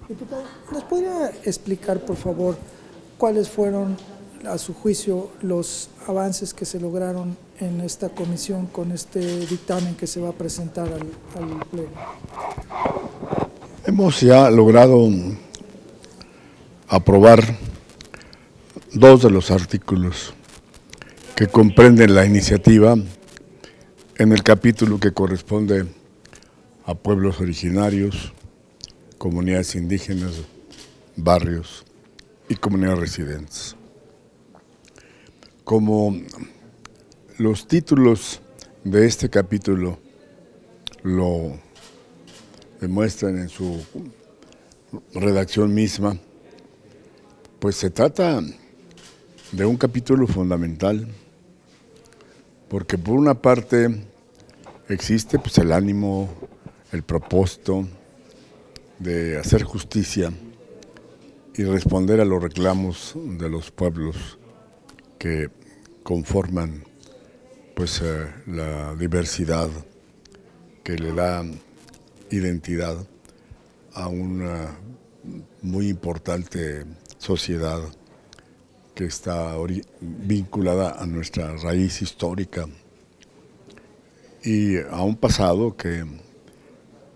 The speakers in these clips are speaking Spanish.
Diputado, ¿nos podría explicar, por favor, cuáles fueron, a su juicio, los avances que se lograron en esta comisión con este dictamen que se va a presentar al Pleno? Hemos ya logrado aprobar dos de los artículos que comprenden la iniciativa en el capítulo que corresponde a pueblos originarios, comunidades indígenas, barrios y comunidades residentes. Como los títulos de este capítulo lo demuestran en su redacción misma, pues se trata de un capítulo fundamental, porque por una parte existe pues el ánimo, el propósito de hacer justicia y responder a los reclamos de los pueblos que conforman pues la diversidad que le da identidad a una muy importante sociedad que está vinculada a nuestra raíz histórica y a un pasado que,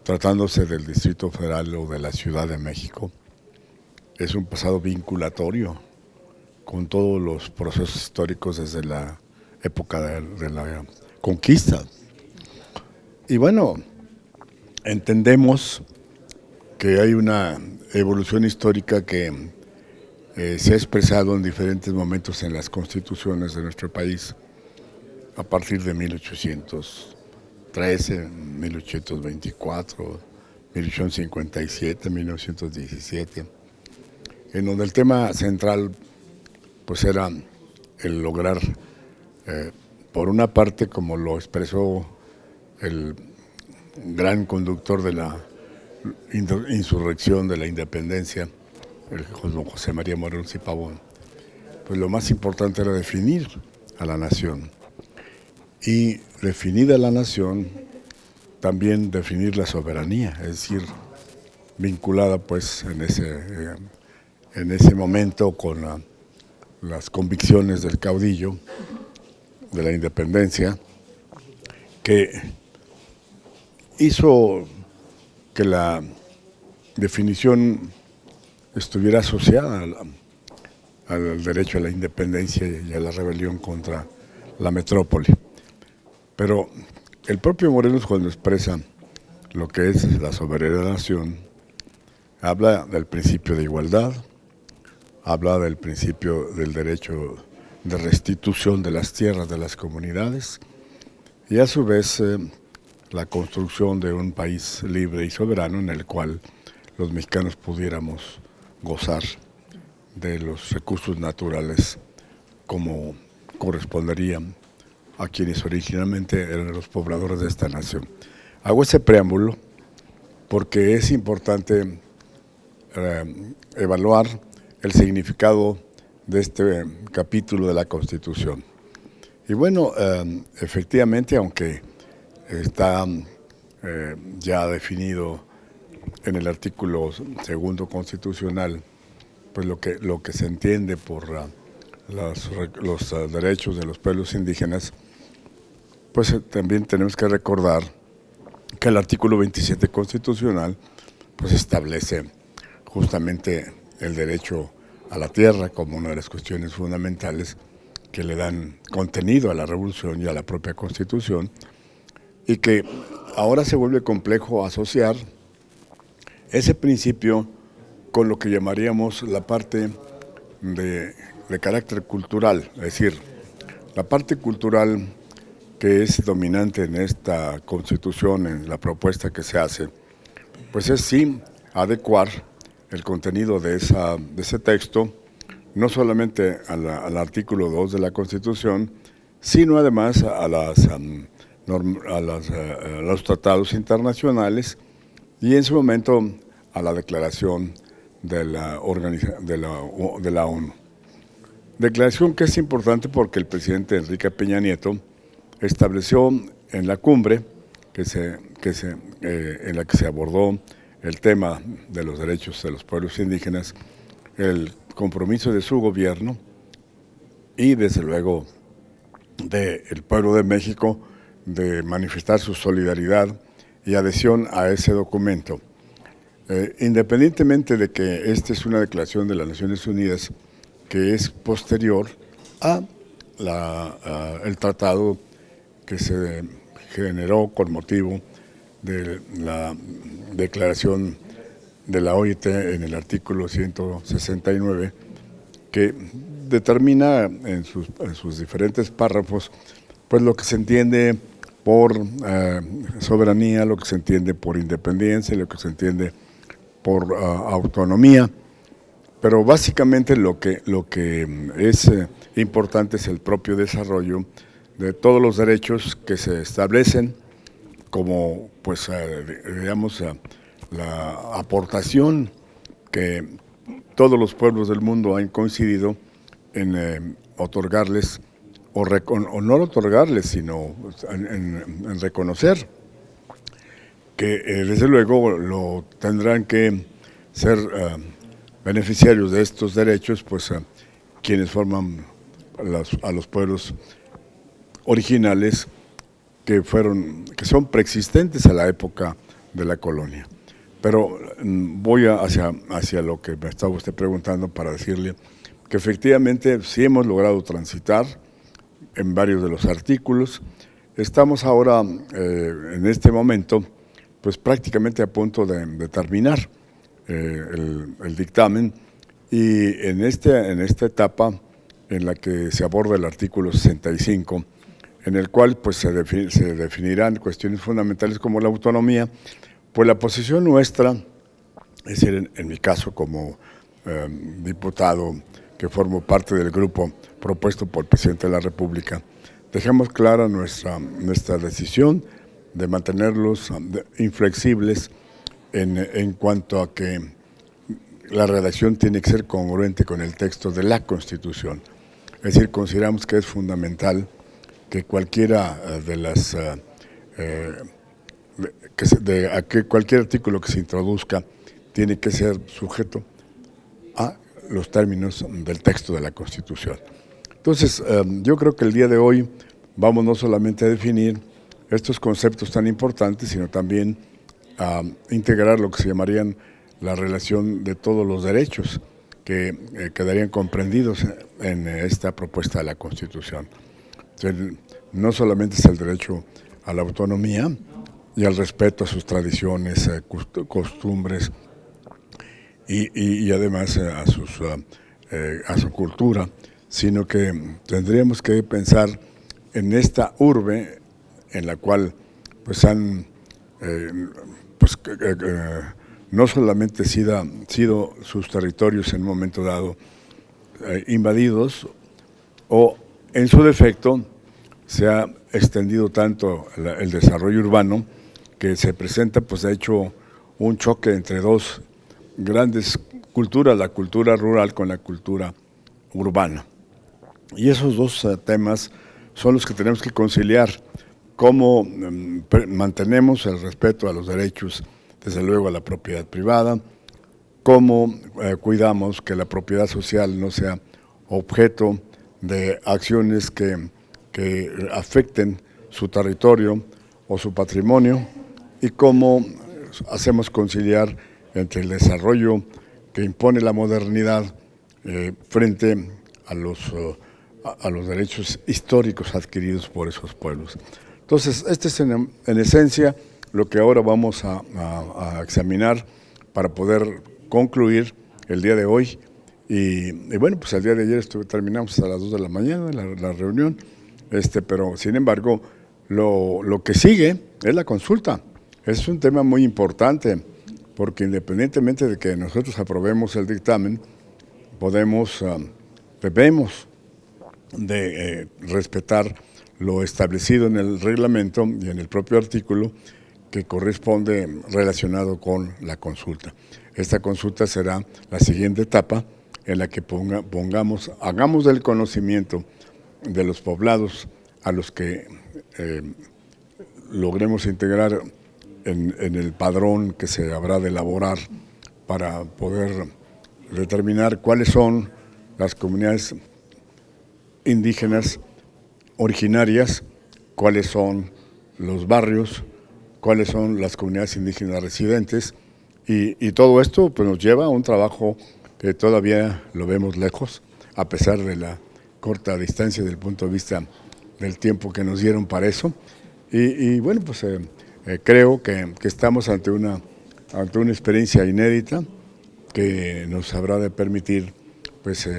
tratándose del Distrito Federal o de la Ciudad de México, es un pasado vinculatorio con todos los procesos históricos desde la época de la conquista. Y bueno, entendemos que hay una evolución histórica que se ha expresado en diferentes momentos en las constituciones de nuestro país, a partir de 1813, 1824, 1857, 1917, en donde el tema central pues era el lograr, por una parte, como lo expresó el gran conductor de la insurrección de la independencia, el José María Morelos y Pavón, pues lo más importante era definir a la nación. Y definida la nación, también definir la soberanía, es decir, vinculada pues en ese momento con las convicciones del caudillo de la independencia, que hizo que la definición estuviera asociada al derecho a la independencia y a la rebelión contra la metrópoli. Pero el propio Morelos, cuando expresa lo que es la soberanía de la nación, habla del principio de igualdad, habla del principio del derecho de restitución de las tierras de las comunidades y a su vez la construcción de un país libre y soberano en el cual los mexicanos pudiéramos gozar de los recursos naturales como corresponderían a quienes originalmente eran los pobladores de esta nación. Hago ese preámbulo porque es importante evaluar el significado de este capítulo de la Constitución. Y bueno, efectivamente, aunque está ya definido en el artículo 2 constitucional, pues lo que se entiende por los derechos de los pueblos indígenas, pues también tenemos que recordar que el artículo 27 constitucional pues establece justamente el derecho a la tierra como una de las cuestiones fundamentales que le dan contenido a la revolución y a la propia Constitución, y que ahora se vuelve complejo asociar ese principio con lo que llamaríamos la parte de carácter cultural, es decir, la parte cultural que es dominante en esta Constitución, en la propuesta que se hace, pues es sí adecuar el contenido de ese texto, no solamente al artículo 2 de la Constitución, sino además a los tratados internacionales y en su momento a la declaración de la ONU. Declaración que es importante porque el presidente Enrique Peña Nieto estableció en la cumbre en la que se abordó el tema de los derechos de los pueblos indígenas, el compromiso de su gobierno y desde luego del pueblo de México de manifestar su solidaridad y adhesión a ese documento. Independientemente de que esta es una declaración de las Naciones Unidas que es posterior a el tratado que se generó con motivo de la declaración de la OIT en el artículo 169, que determina en sus diferentes párrafos pues lo que se entiende por soberanía, lo que se entiende por independencia, lo que se entiende por autonomía, pero básicamente lo que es importante es el propio desarrollo de todos los derechos que se establecen como, pues, digamos, la aportación que todos los pueblos del mundo han coincidido en otorgarles, o no otorgarles, sino en reconocer que desde luego lo tendrán que ser beneficiarios de estos derechos, pues quienes forman a los pueblos originales que son preexistentes a la época de la colonia. Pero voy hacia lo que me estaba usted preguntando para decirle que efectivamente sí hemos logrado transitar en varios de los artículos. Estamos ahora en este momento pues prácticamente a punto de terminar el dictamen, y en esta etapa en la que se aborda el artículo 65, en el cual pues se definirán cuestiones fundamentales como la autonomía, pues la posición nuestra, es decir, en mi caso como diputado que formo parte del grupo propuesto por el presidente de la República, dejamos clara nuestra decisión de mantenerlos inflexibles en cuanto a que la redacción tiene que ser congruente con el texto de la Constitución. Es decir, consideramos que es fundamental que cualquiera cualquier artículo que se introduzca tiene que ser sujeto a los términos del texto de la Constitución. Entonces, yo creo que el día de hoy vamos no solamente a definir estos conceptos tan importantes, sino también a integrar lo que se llamarían la relación de todos los derechos que quedarían comprendidos en esta propuesta de la Constitución. Entonces, no solamente es el derecho a la autonomía y al respeto a sus tradiciones, costumbres y además a su cultura, sino que tendríamos que pensar en esta urbe en la cual pues han no solamente sido sus territorios en un momento dado invadidos, o en su defecto se ha extendido tanto el desarrollo urbano que se presenta pues de hecho un choque entre dos grandes culturas, la cultura rural con la cultura urbana. Y esos dos temas son los que tenemos que conciliar: cómo mantenemos el respeto a los derechos, desde luego a la propiedad privada, cómo cuidamos que la propiedad social no sea objeto de acciones que afecten su territorio o su patrimonio, y cómo hacemos conciliar entre el desarrollo que impone la modernidad frente a los derechos históricos adquiridos por esos pueblos. Entonces, este es en esencia lo que ahora vamos a examinar para poder concluir el día de hoy. Y bueno, pues el día de ayer terminamos a las 2 de la mañana la reunión, pero sin embargo, lo que sigue es la consulta. Es un tema muy importante, porque independientemente de que nosotros aprobemos el dictamen, debemos de respetar lo establecido en el reglamento y en el propio artículo que corresponde relacionado con la consulta. Esta consulta será la siguiente etapa en la que hagamos del conocimiento de los poblados a los que logremos integrar en el padrón que se habrá de elaborar para poder determinar cuáles son las comunidades indígenas originarias, cuáles son los barrios, cuáles son las comunidades indígenas residentes, y todo esto pues, nos lleva a un trabajo que todavía lo vemos lejos, a pesar de la corta distancia del punto de vista del tiempo que nos dieron para eso. Y bueno, pues creo que estamos ante una experiencia inédita que nos habrá de permitir pues,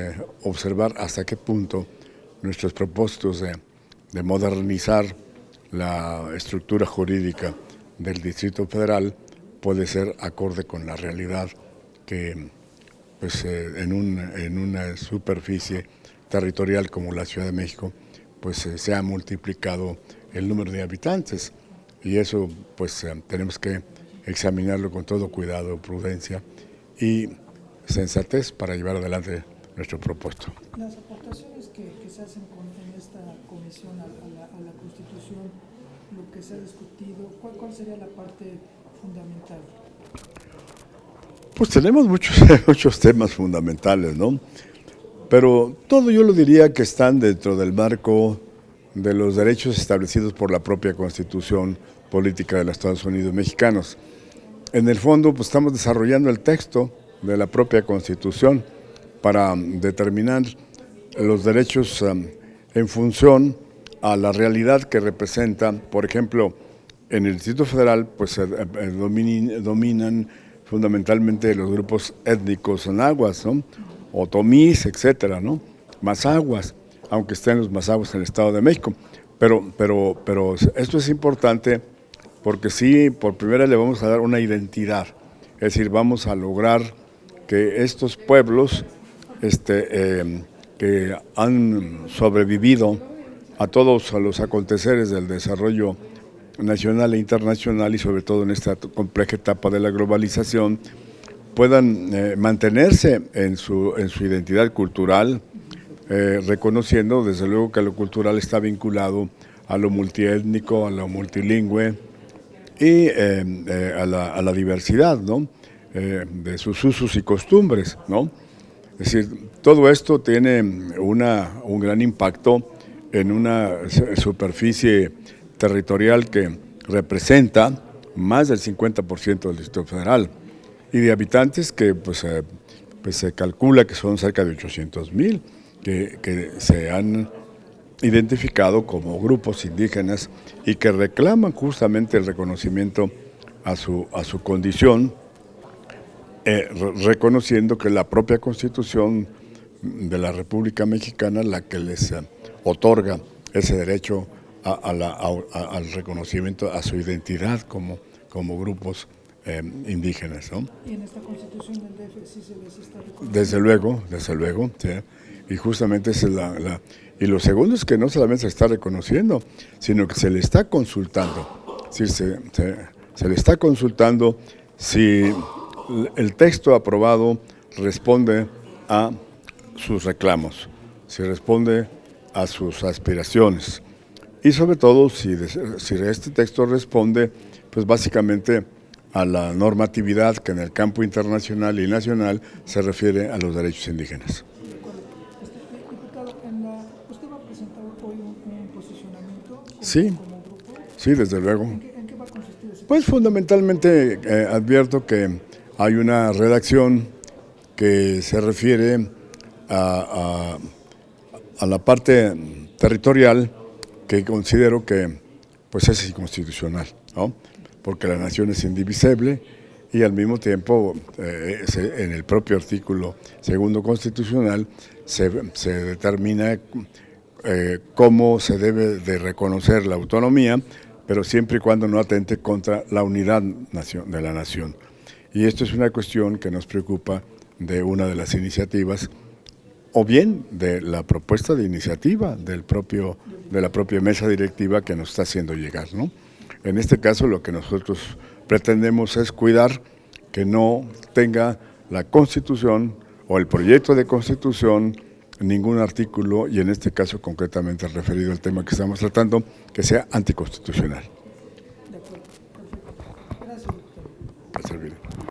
observar hasta qué punto nuestros propósitos de modernizar la estructura jurídica del Distrito Federal puede ser acorde con la realidad que pues, en una superficie territorial como la Ciudad de México pues, se ha multiplicado el número de habitantes, y eso pues tenemos que examinarlo con todo cuidado, prudencia y sensatez para llevar adelante nuestro propósito. Las aportaciones que se hacen en esta comisión a la Constitución, lo que se ha discutido, ¿cuál sería la parte fundamental? Pues tenemos muchos temas fundamentales, ¿no? Pero todo yo lo diría que están dentro del marco de los derechos establecidos por la propia Constitución Política de los Estados Unidos Mexicanos. En el fondo, pues estamos desarrollando el texto de la propia Constitución para determinar los derechos en función a la realidad que representa. Por ejemplo, en el Distrito Federal pues dominan fundamentalmente los grupos étnicos nahuas, ¿no? Otomís, etcétera, ¿no? Mazahuas, aunque estén los mazahuas en el Estado de México. Pero esto es importante porque sí, por primera vez le vamos a dar una identidad. Es decir, vamos a lograr que estos pueblos que han sobrevivido a todos los aconteceres del desarrollo nacional e internacional, y sobre todo en esta compleja etapa de la globalización, puedan mantenerse en su identidad cultural, reconociendo desde luego que lo cultural está vinculado a lo multiétnico, a lo multilingüe y a la diversidad, ¿no? De sus usos y costumbres, ¿no? Es decir, todo esto tiene un gran impacto en una superficie territorial que representa más del 50% del Distrito Federal, y de habitantes que pues se calcula que son cerca de 800,000, que se han identificado como grupos indígenas y que reclaman justamente el reconocimiento a su condición, reconociendo que la propia Constitución de la República Mexicana la que les otorga ese derecho al reconocimiento a su identidad como grupos indígenas, ¿no? ¿Y en esta Constitución del DF sí se les está reconociendo? Desde luego, sí. Y justamente esa es y lo segundo es que no solamente se está reconociendo, sino que se le está consultando. Es decir, se le está consultando si el texto aprobado responde a sus reclamos, si responde a sus aspiraciones, y sobre todo si este texto responde, pues básicamente a la normatividad que en el campo internacional y nacional se refiere a los derechos indígenas. De acuerdo. Diputado, ¿usted va a presentar hoy un posicionamiento como grupo? Sí, desde luego. ¿En qué va a consistir ese? Pues fundamentalmente advierto que hay una redacción que se refiere a la parte territorial, que considero que pues es inconstitucional, ¿no? Porque la nación es indivisible y al mismo tiempo en el propio artículo 2 constitucional se determina cómo se debe de reconocer la autonomía, pero siempre y cuando no atente contra la unidad de la nación. Y esto es una cuestión que nos preocupa de una de las iniciativas, o bien de la propuesta de iniciativa de la propia mesa directiva que nos está haciendo llegar, ¿no? En este caso lo que nosotros pretendemos es cuidar que no tenga la Constitución o el proyecto de Constitución ningún artículo, y en este caso concretamente referido al tema que estamos tratando, que sea anticonstitucional.